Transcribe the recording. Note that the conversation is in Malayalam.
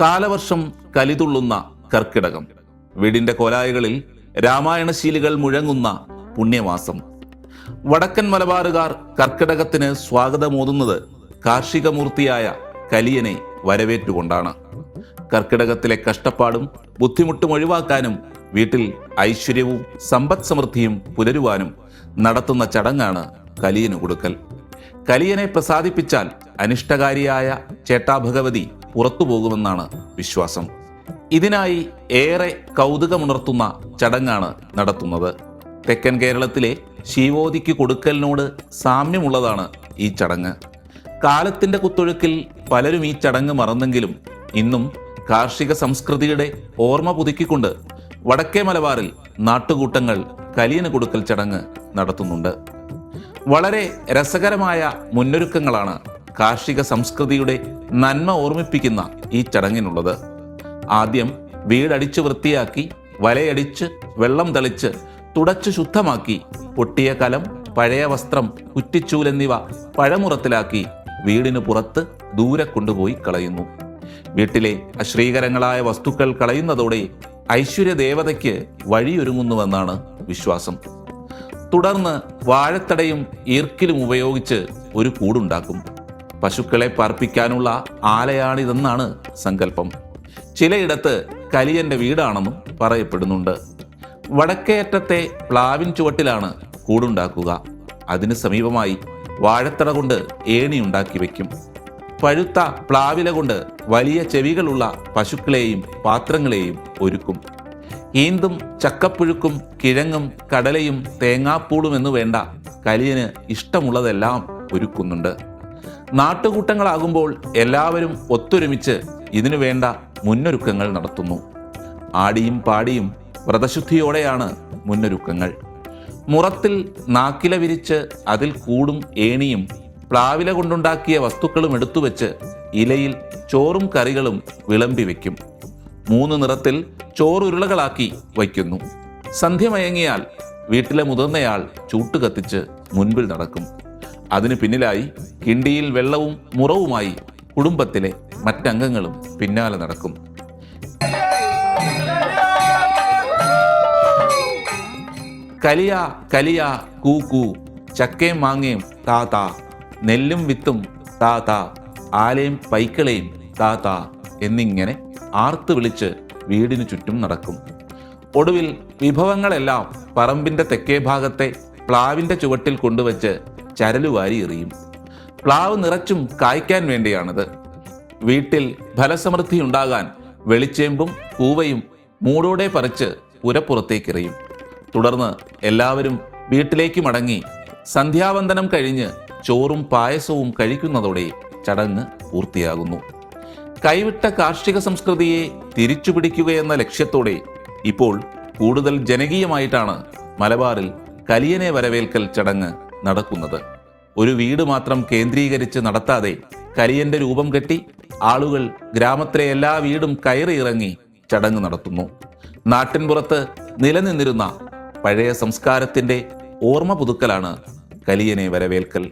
കാലവർഷം കലിതുള്ളുന്ന കർക്കിടകം. വീടിന്റെ കോലായകളിൽ രാമായണശീലികൾ മുഴങ്ങുന്ന പുണ്യമാസം. വടക്കൻ മലബാറുകാർ കർക്കിടകത്തിന് സ്വാഗതമോതുന്നത് കാർഷിക മൂർത്തിയായ കലിയനെ വരവേറ്റുകൊണ്ടാണ്. കർക്കിടകത്തിലെ കഷ്ടപ്പാടും ബുദ്ധിമുട്ടും ഒഴിവാക്കാനും വീട്ടിൽ ഐശ്വര്യവും സമ്പദ് സമൃദ്ധിയും പുലരുവാനും നടത്തുന്ന ചടങ്ങാണ് കലിയന് കൊടുക്കൽ. കലിയനെ പ്രസാദിപ്പിച്ചാൽ അനിഷ്ടകാരിയായ ചേട്ടാഭഗവതി പുറത്തു പോകുമെന്നാണ് വിശ്വാസം. ഇതിനായി ഏറെ കൗതുകമുണർത്തുന്ന ചടങ്ങാണ് നടത്തുന്നത്. തെക്കൻ കേരളത്തിലെ ശിവോതിക്ക് കൊടുക്കലിനോട് സാമ്യമുള്ളതാണ് ഈ ചടങ്ങ്. കാലത്തിന്റെ കുത്തൊഴുക്കിൽ പലരും ഈ ചടങ്ങ് മറന്നെങ്കിലും ഇന്നും കാർഷിക സംസ്കൃതിയുടെ ഓർമ്മ പുതുക്കിക്കൊണ്ട് വടക്കേ മലബാറിൽ നാട്ടുകൂട്ടങ്ങൾ കലിയന് കൊടുക്കൽ ചടങ്ങ് നടത്തുന്നുണ്ട്. വളരെ രസകരമായ മുന്നൊരുക്കങ്ങളാണ് കാർഷിക സംസ്കൃതിയുടെ നന്മ ഓർമ്മിപ്പിക്കുന്ന ഈ ചടങ്ങിനുള്ളത്. ആദ്യം വീടടിച്ചു വൃത്തിയാക്കി വലയടിച്ച് വെള്ളം തളിച്ച് തുടച്ചു ശുദ്ധമാക്കി പൊട്ടിയ കലം, പഴയ വസ്ത്രം, കുറ്റിച്ചൂൽ എന്നിവ പഴമുറത്തിലാക്കി വീടിന് പുറത്ത് ദൂരെ കൊണ്ടുപോയി കളയുന്നു. വീട്ടിലെ അശ്രീകരങ്ങളായ വസ്തുക്കൾ കളയുന്നതോടെ ഐശ്വര്യദേവതയ്ക്ക് വഴിയൊരുങ്ങുന്നുവെന്നാണ് വിശ്വാസം. തുടർന്ന് വാഴത്തടയും ഈർക്കിലും ഉപയോഗിച്ച് ഒരു കൂടുണ്ടാക്കും. പശുക്കളെ പാർപ്പിക്കാനുള്ള ആലയാണിതെന്നാണ് സങ്കല്പം. ചിലയിടത്ത് കലിയന്റെ വീടാണെന്നും പറയപ്പെടുന്നുണ്ട്. വടക്കേ അറ്റത്തെ പ്ലാവിൻ ചുവട്ടിലാണ് കൂടുണ്ടാക്കുക. അതിന് സമീപമായി വാഴത്തട കൊണ്ട് ഏണിയുണ്ടാക്കി വയ്ക്കും. പഴുത്ത പ്ലാവില കൊണ്ട് വലിയ ചെവികളുള്ള പശുക്കളെയും പാത്രങ്ങളെയും ഒരുക്കും. ഈന്തും ചക്കപ്പുഴുക്കും കിഴങ്ങും കടലയും തേങ്ങാപ്പൂളും എന്നു വേണ്ട കലിയന് ഇഷ്ടമുള്ളതെല്ലാം ഒരുക്കുന്നുണ്ട്. നാട്ടുകൂട്ടങ്ങളാകുമ്പോൾ എല്ലാവരും ഒത്തൊരുമിച്ച് ഇതിനു വേണ്ട മുന്നൊരുക്കങ്ങൾ നടത്തുന്നു. ആടിയും പാടിയും വ്രതശുദ്ധിയോടെയാണ് മുന്നൊരുക്കങ്ങൾ. മുറത്തിൽ നാക്കില വിരിച്ച് അതിൽ കൂടും ഏണിയും പ്ലാവില കൊണ്ടുണ്ടാക്കിയ വസ്തുക്കളും എടുത്തുവെച്ച് ഇലയിൽ ചോറും കറികളും വിളമ്പി വയ്ക്കും. 3 നിറത്തിൽ ചോറുരുളകളാക്കി വയ്ക്കുന്നു. സന്ധ്യ മയങ്ങിയാൽ വീട്ടിലെ മുതിർന്നയാൾ ചൂട്ട് കത്തിച്ച് മുൻപിൽ നടക്കും. അതിന് പിന്നിലായി കിണ്ടിയിൽ വെള്ളവും മുറവുമായി കുടുംബത്തിലെ മറ്റംഗങ്ങളും പിന്നാലെ നടക്കും. കലിയ കലിയ കൂ കൂ, ചക്കയും മാങ്ങയും താ താ, നെല്ലും വിത്തും താ താ, ആലയും പൈക്കളയും താ താ എന്നിങ്ങനെ ആർത്ത് വിളിച്ച് വീടിനു ചുറ്റും നടക്കും. ഒടുവിൽ വിഭവങ്ങളെല്ലാം പറമ്പിന്റെ തെക്കേ ഭാഗത്തെ പ്ലാവിന്റെ ചുവട്ടിൽ കൊണ്ടുവച്ച് ചരലുവാരി എറിയും. പ്ലാവ് നിറച്ചും കായ്ക്കാൻ വേണ്ടിയാണിത്. വീട്ടിൽ ഫലസമൃദ്ധി ഉണ്ടാകാൻ വെളിച്ചേമ്പും കൂവയും മൂടോടെ പറിച്ച് പുരപ്പുറത്തേക്കെറിയും. തുടർന്ന് എല്ലാവരും വീട്ടിലേക്ക് മടങ്ങി സന്ധ്യാവന്ദനം കഴിഞ്ഞ് ചോറും പായസവും കഴിക്കുന്നതോടെ ചടങ്ങ് പൂർത്തിയാകുന്നു. കൈവിട്ട കാർഷിക സംസ്കൃതിയെ തിരിച്ചുപിടിക്കുകയെന്ന ലക്ഷ്യത്തോടെ ഇപ്പോൾ കൂടുതൽ ജനകീയമായിട്ടാണ് മലബാറിൽ കലിയനെ വരവേൽക്കൽ ചടങ്ങ് നടക്കുന്നത്. ഒരു വീട് മാത്രം കേന്ദ്രീകരിച്ച് നടത്താതെ കലിയന്റെ രൂപം കെട്ടി ആളുകൾ ഗ്രാമത്തിലെ എല്ലാ വീടും കയറി ഇറങ്ങി ചടങ്ങ് നടത്തുന്നു. നാട്ടിൻപുറത്ത് നിലനിന്നിരുന്ന പഴയ സംസ്കാരത്തിന്റെ ഓർമ്മ പുതുക്കലാണ് കലിയനെ വരവേൽക്കൽ.